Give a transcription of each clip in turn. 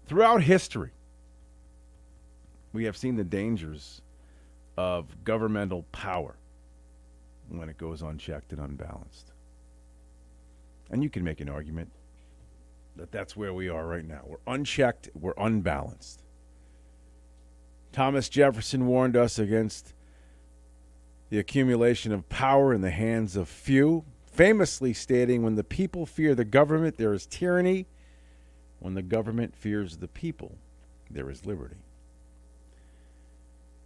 Throughout history, we have seen the dangers of governmental power when it goes unchecked and unbalanced. And you can make an argument that that's where we are right now. We're unchecked, we're unbalanced. Thomas Jefferson warned us against the accumulation of power in the hands of few, famously stating, when the people fear the government, there is tyranny. When the government fears the people, there is liberty.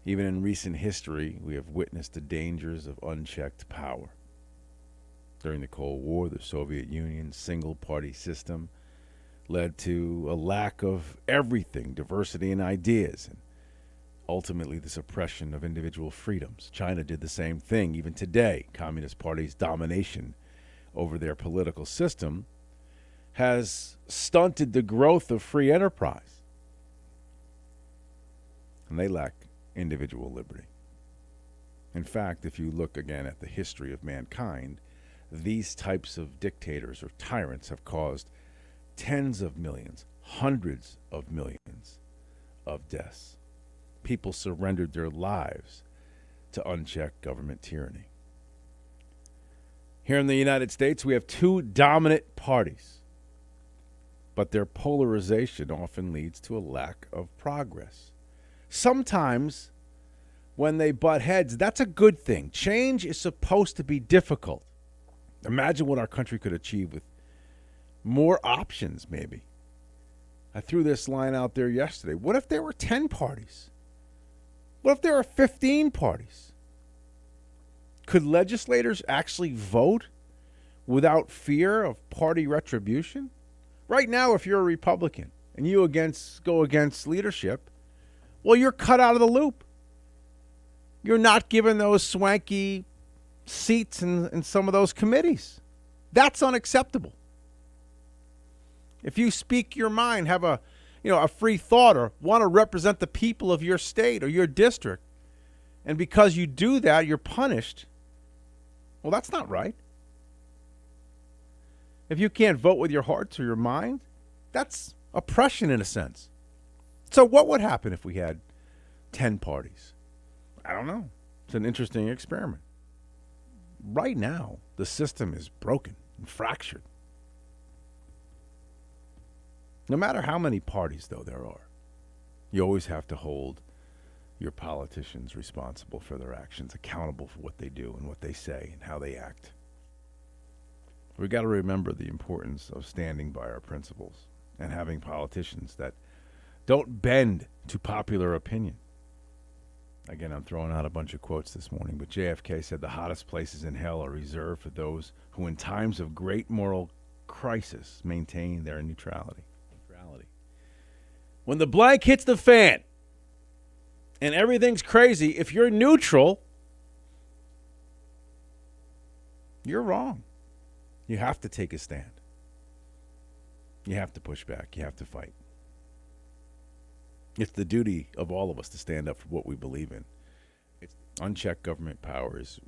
Even in recent history, we have witnessed the dangers of unchecked power. During the Cold War, the Soviet Union's single-party system led to a lack of everything, diversity in ideas, and ultimately the suppression of individual freedoms. China did the same thing. Even today, Communist Party's domination over their political system has stunted the growth of free enterprise. And they lack individual liberty. In fact, if you look again at the history of mankind, these types of dictators or tyrants have caused tens of millions, hundreds of millions of deaths. People surrendered their lives to unchecked government tyranny. Here in the United States, we have two dominant parties, but their polarization often leads to a lack of progress. Sometimes, when they butt heads, that's a good thing. Change is supposed to be difficult. Imagine what our country could achieve with more options, maybe. I threw this line out there yesterday. What if there were 10 parties? What if there were 15 parties? Could legislators actually vote without fear of party retribution? Right now, if you're a Republican and you go against leadership, well, you're cut out of the loop. You're not given those swanky seats in some of those committees. That's unacceptable. If you speak your mind, have a free thought, or want to represent the people of your state or your district, and because you do that, you're punished, well, that's not right. If you can't vote with your heart or your mind, that's oppression in a sense. So what would happen if we had 10 parties? I don't know. It's an interesting experiment. Right now, the system is broken and fractured. No matter how many parties, though, there are, you always have to hold your politicians responsible for their actions, accountable for what they do and what they say and how they act. We've got to remember the importance of standing by our principles and having politicians that don't bend to popular opinion. Again, I'm throwing out a bunch of quotes this morning, but JFK said the hottest places in hell are reserved for those who in times of great moral crisis maintain their neutrality. When the blank hits the fan and everything's crazy, if you're neutral, you're wrong. You have to take a stand. You have to push back. You have to fight. It's the duty of all of us to stand up for what we believe in. It's unchecked government power is,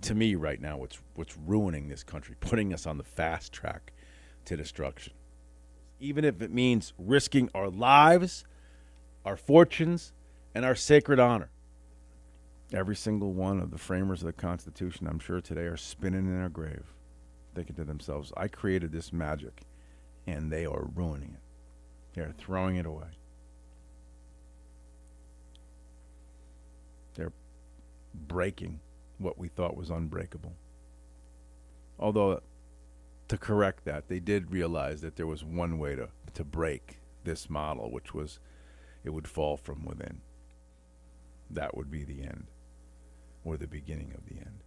to me right now, what's ruining this country, putting us on the fast track to destruction. Even if it means risking our lives, our fortunes, and our sacred honor. Every single one of the framers of the Constitution, I'm sure today, are spinning in their grave, thinking to themselves, I created this magic, and they are ruining it. They're throwing it away. They're breaking what we thought was unbreakable. Although, to correct that, they did realize that there was one way to break this model, which was it would fall from within. That would be the end, or the beginning of the end.